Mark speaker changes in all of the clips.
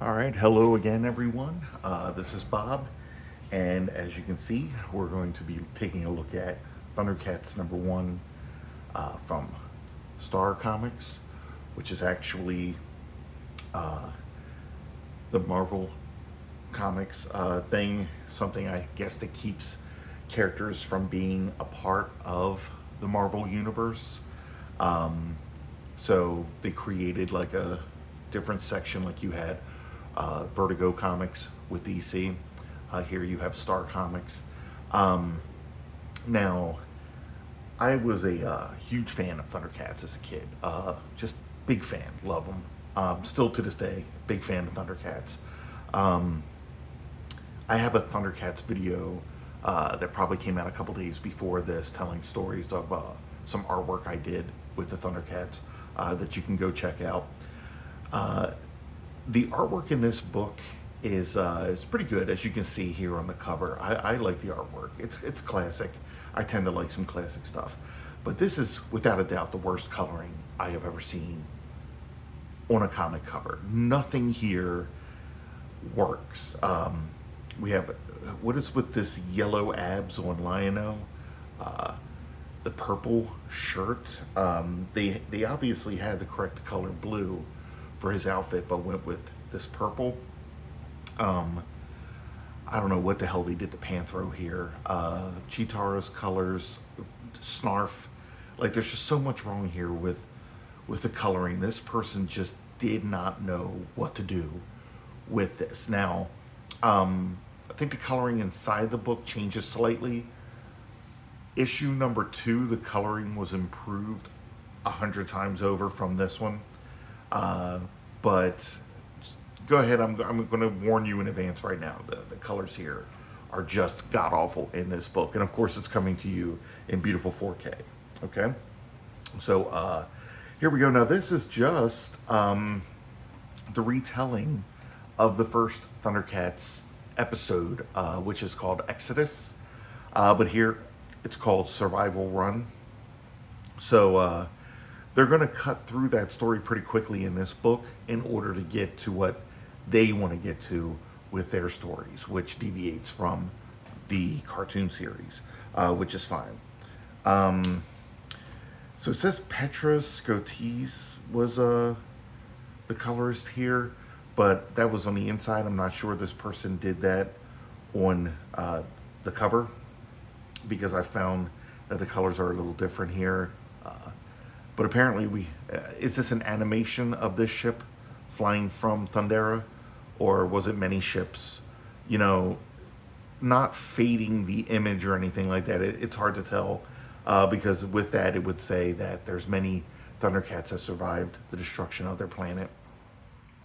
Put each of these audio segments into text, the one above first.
Speaker 1: All right, hello again, everyone. This is Bob, and as you can see, we're going to be taking a look at Thundercats #1 from Star Comics, which is actually uh, the Marvel Comics thing, something I guess that keeps characters from being a part of the Marvel Universe. Um, so they created like a different section, like you had Vertigo Comics with DC. Here you have Star Comics. Um, Now, I was a huge fan of Thundercats as a kid. Just big fan, love them. Still to this day, big fan of Thundercats. Um, I have a Thundercats video that probably came out a couple days before this, telling stories of some artwork I did with the Thundercats that you can go check out. Uh, the artwork in this book is pretty good, as you can see here on the cover. I like the artwork. It's classic. I tend to like some classic stuff, but this is without a doubt the worst coloring I have ever seen on a comic cover. Nothing here works. We have what is with this yellow abs on Lion-O, uh, the purple shirt. They obviously had the correct color blue for his outfit, but went with this purple. Um, I don't know what the hell they did to Panthro here. Chitara's colors, Snarf, like there's just so much wrong here with the coloring. This person just did not know what to do with this. Now, I think the coloring inside the book changes slightly. Issue #2, the coloring was improved 100 times over from this one. But go ahead, I'm going to warn you in advance right now. The colors here are just god awful in this book. And of course, it's coming to you in beautiful 4K. Okay? So here we go. Now, this is just the retelling of the first Thundercats episode, which is called Exodus. But here it's called Survival Run. So they're going to cut through that story pretty quickly in this book in order to get to what they want to get to with their stories, which deviates from the cartoon series, which is fine. So it says Petra Scotis was the colorist here, but that was on the inside. I'm not sure this person did that on the cover, because I found that the colors are a little different here. But apparently is this an animation of this ship flying from Thundera, or was it many ships, you know, not fading the image or anything like that? It's hard to tell, because with that, it would say that there's many Thundercats that survived the destruction of their planet.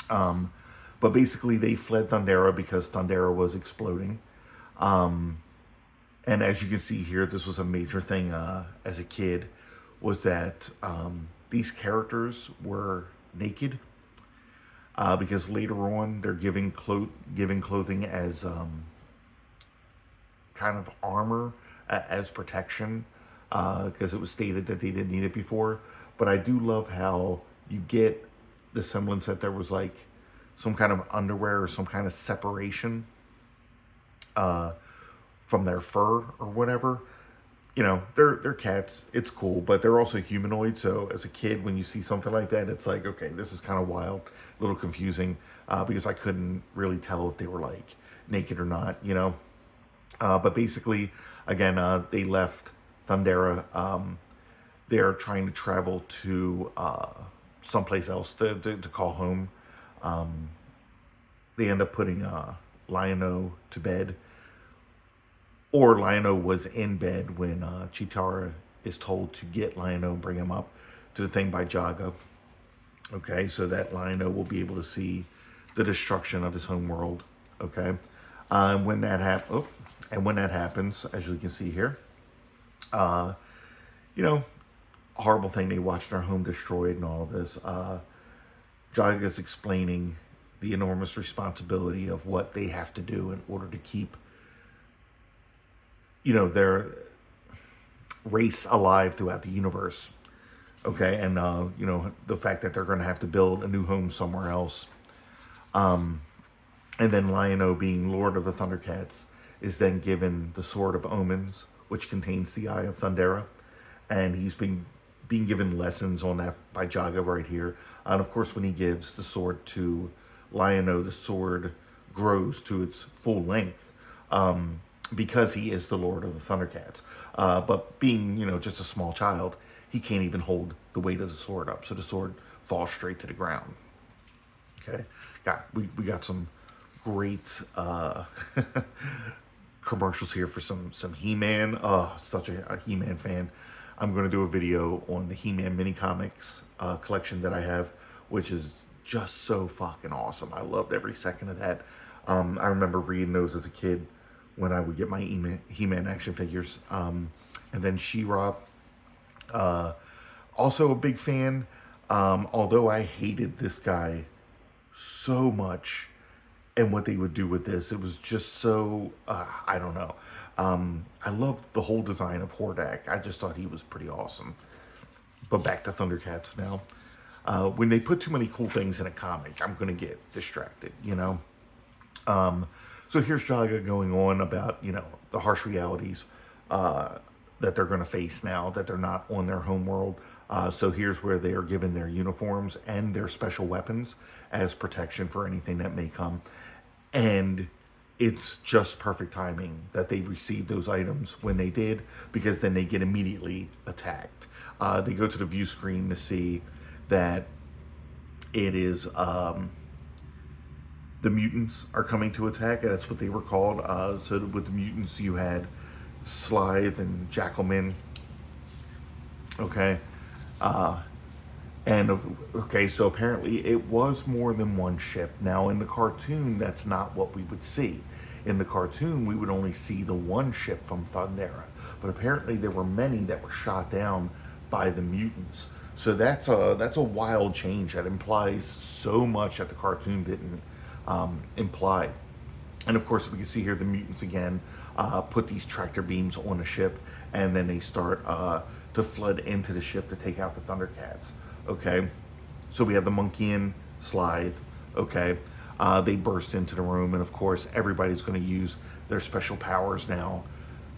Speaker 1: But basically, they fled Thundera because Thundera was exploding. And as you can see here, this was a major thing as a kid, was that these characters were naked, because later on they're given clothing as kind of armor, as protection, because it was stated that they didn't need it before. But I do love how you get the semblance that there was like some kind of underwear or some kind of separation from their fur or whatever. You know, they're cats. It's cool, but they're also humanoid. So as a kid, when you see something like that, it's like, okay, this is kind of wild, a little confusing, because I couldn't really tell if they were like naked or not. You know, but basically, again, they left Thundera. They're trying to travel to someplace else to call home. They end up putting Lion-O to bed, or Lion-O was in bed when Chitara is told to get Lion-O and bring him up to the thing by Jaga. Okay, so that Lion-O will be able to see the destruction of his home world. Okay, when that happens, as you can see here, you know, horrible thing. They watched their home destroyed and all of this. Jaga is explaining the enormous responsibility of what they have to do in order to keep, you know, their race alive throughout the universe. Okay, and you know, the fact that they're going to have to build a new home somewhere else. And then Lion-O, being Lord of the Thundercats, is then given the Sword of Omens, which contains the Eye of Thundera, and he's being given lessons on that by Jaga right here. And of course, when he gives the sword to Lion-O, the sword grows to its full length, because he is the Lord of the Thundercats. But being, just a small child, he can't even hold the weight of the sword up, so the sword falls straight to the ground. Okay, we got some great commercials here for some He-Man. Such a He-Man fan. I'm going to do a video on the He-Man mini comics collection that I have, which is just so fucking awesome. I loved every second of that. I remember reading those as a kid when I would get my He-Man action figures. And then She-Ra, also a big fan. Although I hated this guy so much, and what they would do with this, it was just so, I don't know. I loved the whole design of Hordak. I just thought he was pretty awesome. But back to Thundercats now. When they put too many cool things in a comic, I'm going to get distracted, So here's Jaga going on about, the harsh realities that they're going to face now that they're not on their home world. So here's where they are given their uniforms and their special weapons as protection for anything that may come. And it's just perfect timing that they received those items when they did, because then they get immediately attacked. They go to the view screen to see that it is the mutants are coming to attack. That's what they were called. So with the mutants, you had Slythe and Jackalman. Okay. So apparently it was more than one ship. Now in the cartoon, that's not what we would see. In the cartoon, we would only see the one ship from Thundera, but apparently there were many that were shot down by the mutants. So that's a wild change that implies so much that the cartoon didn't imply. And of course, we can see here the mutants again put these tractor beams on the ship, and then they start to flood into the ship to take out the Thundercats. Okay, so we have the Monkey and Slythe. Okay, they burst into the room, and of course, everybody's going to use their special powers now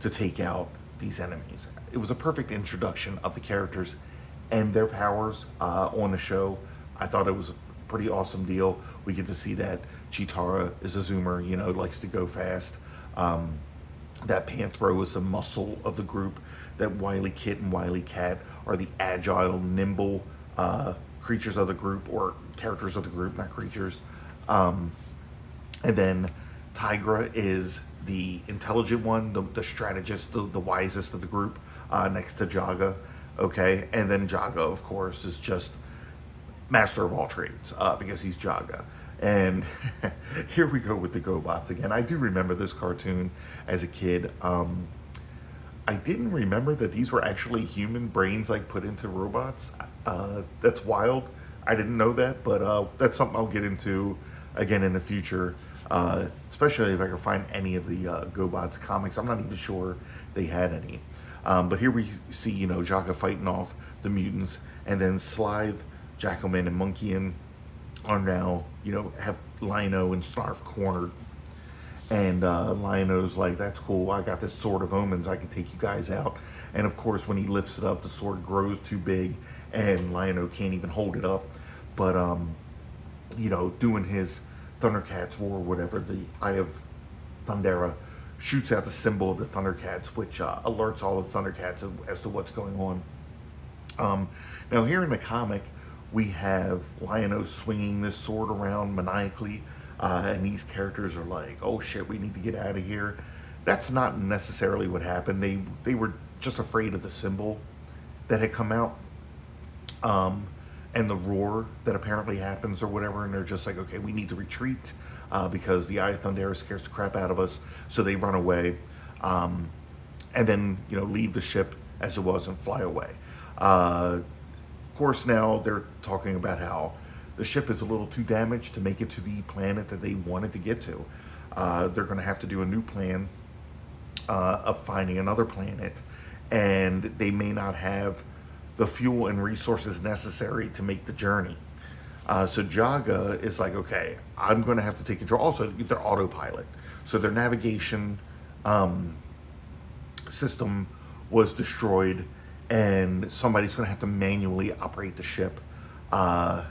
Speaker 1: to take out these enemies. It was a perfect introduction of the characters and their powers on the show. I thought it was a pretty awesome deal. We get to see that Cheetara is a zoomer, likes to go fast. That Panthro is the muscle of the group. That Wily Kit and Wily Cat are the agile, nimble creatures of the group, or characters of the group, not creatures. And then Tigra is the intelligent one, the strategist, the wisest of the group, next to Jaga. Okay, and then Jaga, of course, is just master of all trades because he's Jaga. And here we go with the GoBots again. I do remember this cartoon as a kid. I didn't remember that these were actually human brains put into robots. That's wild. I didn't know that, but that's something I'll get into again in the future, especially if I can find any of the GoBots comics. I'm not even sure they had any. But here we see, Jaga fighting off the mutants, and then Slythe, Jackalman, and Monkeyan are now, have Lion-O and Snarf cornered. And Lion-O's like, that's cool, I got this Sword of Omens, I can take you guys out. And of course, when he lifts it up, the sword grows too big, and Lion-O can't even hold it up. But, doing his Thundercats roar, whatever, the Eye of Thundera shoots out the symbol of the Thundercats, which alerts all the Thundercats as to what's going on. Now here in the comic, we have Lion-O swinging this sword around maniacally, and these characters are like, oh shit, we need to get out of here. That's not necessarily what happened. They were just afraid of the symbol that had come out, and the roar that apparently happens or whatever, and they're just like, okay, we need to retreat because the Eye of Thundera scares the crap out of us. So they run away, and then leave the ship as it was and fly away. Of course, now they're talking about how the ship is a little too damaged to make it to the planet that they wanted to get to. They're going to have to do a new plan of finding another planet, and they may not have the fuel and resources necessary to make the journey. So Jaga is like, okay, I'm going to have to take control. Also, they're autopilot, so their navigation um, system was destroyed, and somebody's going to have to manually operate the ship. Uh,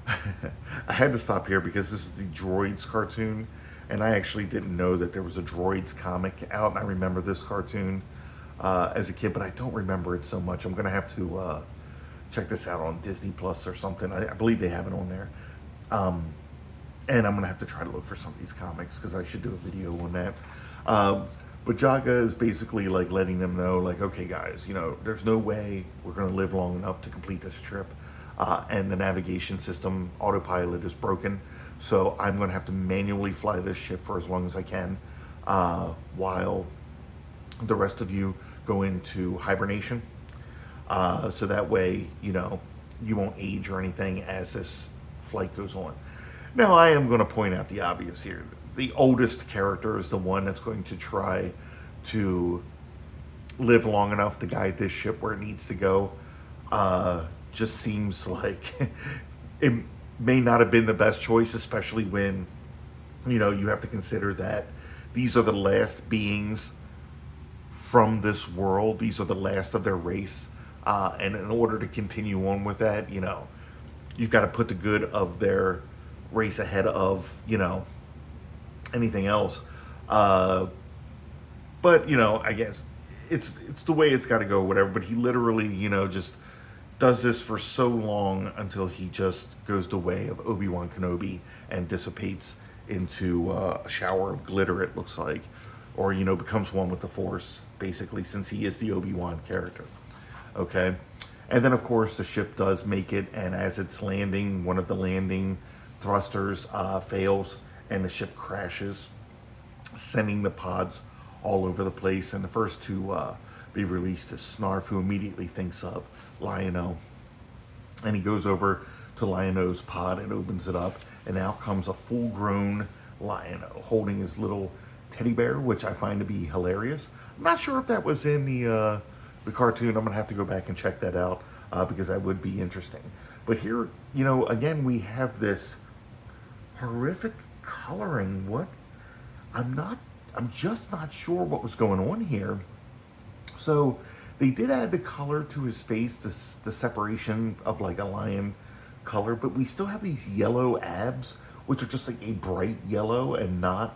Speaker 1: I had to stop here because this is the Droids cartoon, and I actually didn't know that there was a Droids comic out. And I remember this cartoon as a kid, but I don't remember it so much. I'm going to have to check this out on Disney Plus or something. I believe they have it on there. Um, and I'm going to have to try to look for some of these comics because I should do a video on that. But Jaga is basically like letting them know, like, okay, guys, you know, there's no way we're going to live long enough to complete this trip. And the navigation system, autopilot, is broken. So I'm going to have to manually fly this ship for as long as I can while the rest of you go into hibernation. So that way, you know, you won't age or anything as this flight goes on. Now, I am going to point out the obvious here. The oldest character is the one that's going to try to live long enough to guide this ship where it needs to go. Just seems like it may not have been the best choice, especially when, you know, you have to consider that these are the last beings from this world. These are the last of their race. And in order to continue on with that, you know, you've got to put the good of their race ahead of, you know, anything else. But, you know, I guess it's the way it's got to go, whatever. But he literally, you know, just does this for so long until he just goes the way of Obi-Wan Kenobi and dissipates into a shower of glitter, it looks like. Or, you know, becomes one with the Force, basically, since he is the Obi-Wan character. Okay? And then, of course, the ship does make it, and as it's landing, one of the landing thrusters fails, and the ship crashes, sending the pods all over the place. And the first to be released is Snarf, who immediately thinks of Lion-O. And he goes over to Lion-O's pod and opens it up, and out comes a full-grown Lion-O holding his little teddy bear, which I find to be hilarious. I'm not sure if that was in the cartoon. I'm gonna have to go back and check that out because that would be interesting. But here, you know, again, we have this horrific coloring. What? I'm just not sure what was going on here. So they did add the color to his face, the separation of like a lion color, but we still have these yellow abs, which are just like a bright yellow and not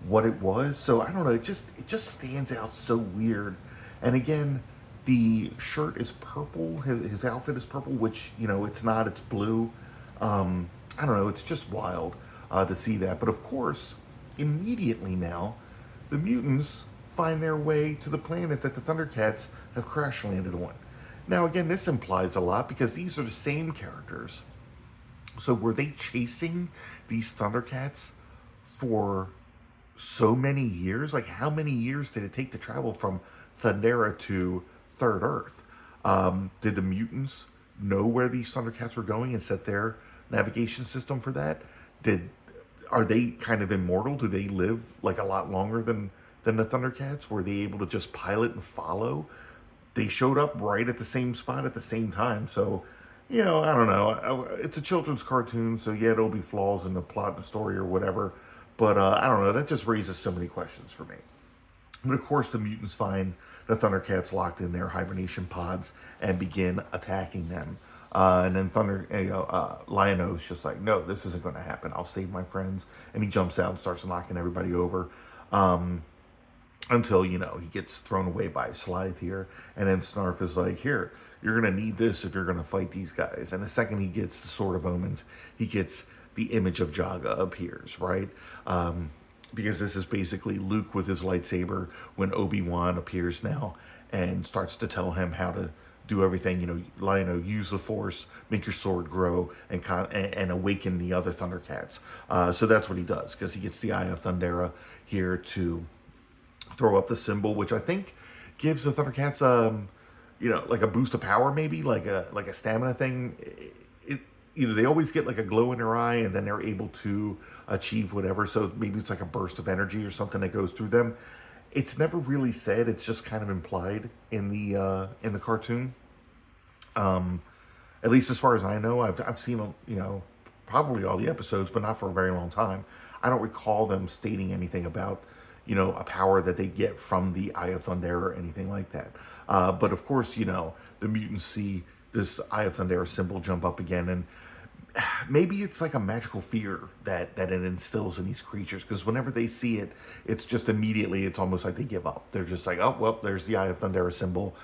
Speaker 1: what it was. So I don't know, it just stands out so weird. And again, the shirt is purple, his outfit is purple, which, you know, it's not, it's blue. I don't know, it's just wild to see that. But of course, immediately now, the mutants find their way to the planet that the Thundercats have crash landed on. Now again, this implies a lot because these are the same characters. So were they chasing these Thundercats for so many years? Like, how many years did it take to travel from Thundera to Third Earth? Did the mutants know where these Thundercats were going and set their navigation system for that? Are they kind of immortal? Do they live like a lot longer than the Thundercats? Were they able to just pilot and follow? They showed up right at the same spot at the same time. So, you know, I don't know. It's a children's cartoon, so yeah, there'll be flaws in the plot and the story or whatever. But I don't know. That just raises so many questions for me. But of course, the mutants find the Thundercats locked in their hibernation pods and begin attacking them. And then Lion-O's just like, no, this isn't going to happen. I'll save my friends. And he jumps out and starts knocking everybody over. Until, you know, he gets thrown away by Slythe here. And then Snarf is like, here, you're going to need this if you're going to fight these guys. And the second he gets the Sword of Omens, he gets the image of Jaga appears, right? Because this is basically Luke with his lightsaber when Obi-Wan appears now and starts to tell him how to do everything. You know, Lion-O, use the Force, make your sword grow, and awaken the other Thundercats. So that's what he does, because he gets the Eye of Thundera here to throw up the symbol, which I think gives the Thundercats, you know, like a boost of power, maybe like a stamina thing. You know, they always get like a glow in their eye, and then they're able to achieve whatever. So maybe it's like a burst of energy or something that goes through them. It's never really said. It's just kind of implied in the cartoon. at least as far as I know, I've seen, probably all the episodes, but not for a very long time. I don't recall them stating anything about, a power that they get from the Eye of Thunder or anything like that. But of course, the mutants see this Eye of Thunder symbol jump up again, and maybe it's like a magical fear that it instills in these creatures, because whenever they see it, it's just immediately, it's almost like they give up. They're just like, oh well, there's the Eye of Thunder symbol,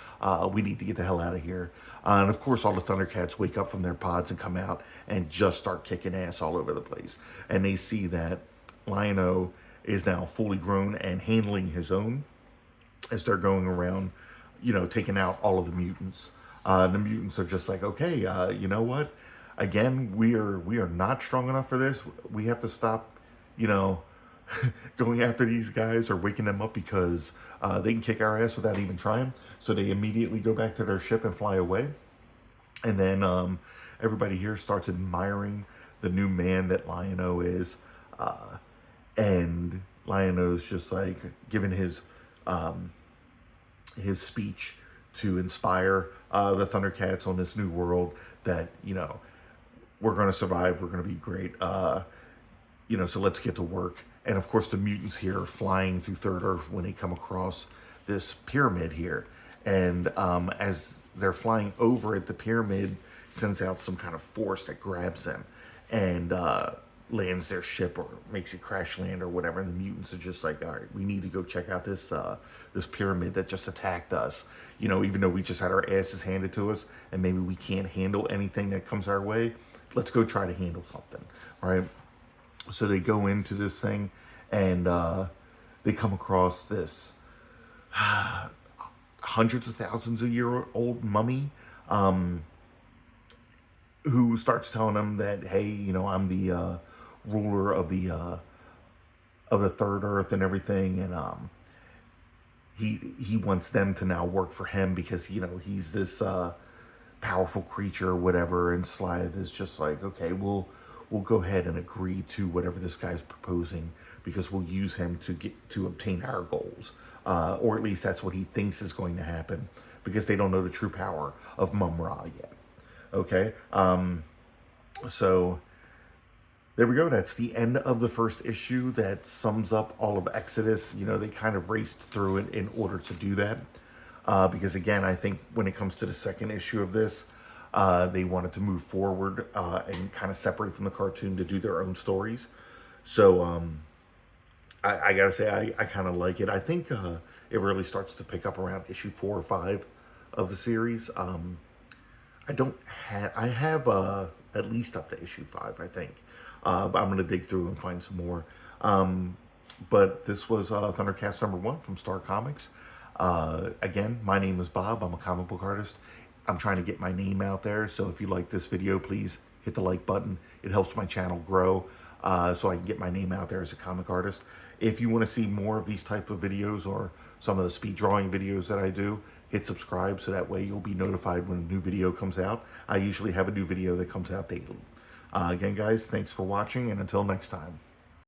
Speaker 1: we need to get the hell out of here. And of course all the Thundercats wake up from their pods and come out and just start kicking ass all over the place, and they see that Lion-O is now fully grown and handling his own, as they're going around, taking out all of the mutants. The mutants are just like, okay, you know what? Again, we are not strong enough for this. We have to stop, going after these guys or waking them up, because they can kick our ass without even trying. So they immediately go back to their ship and fly away. And then everybody here starts admiring the new man that Lion-O is. And Lion-O's just like giving his speech to inspire the Thundercats on this new world, that, we're going to survive, we're going to be great, so let's get to work. And of course the mutants here are flying through Third Earth when they come across this pyramid here. And as they're flying over it, the pyramid sends out some kind of force that grabs them and lands their ship, or makes it crash land or whatever. And the mutants are just like, all right, we need to go check out this this pyramid that just attacked us, even though we just had our asses handed to us, and maybe we can't handle anything that comes our way. Let's go try to handle something, right? So they go into this thing, and they come across this hundreds of thousands of year old mummy, who starts telling them that, hey, I'm the ruler of the Third Earth and everything, and he wants them to now work for him, because he's this powerful creature or whatever. And Slythe is just like, okay, we'll go ahead and agree to whatever this guy's proposing, because we'll use him to obtain our goals, or at least that's what he thinks is going to happen, because they don't know the true power of Mum-Ra yet. Okay, so there we go. That's the end of the first issue. That sums up all of Exodus. They kind of raced through it in order to do that, because again, I think when it comes to the second issue of this, they wanted to move forward and kind of separate from the cartoon to do their own stories. So I gotta say, I kind of like it. I think it really starts to pick up around issue 4 or 5 of the series. I have at least up to issue 5, I think. But I'm going to dig through and find some more. But this was Thundercats #1 from Star Comics. Again, my name is Bob. I'm a comic book artist. I'm trying to get my name out there. So if you like this video, please hit the like button. It helps my channel grow, so I can get my name out there as a comic artist. If you want to see more of these type of videos, or some of the speed drawing videos that I do, hit subscribe, so that way you'll be notified when a new video comes out. I usually have a new video that comes out daily. Again, guys, thanks for watching, and until next time.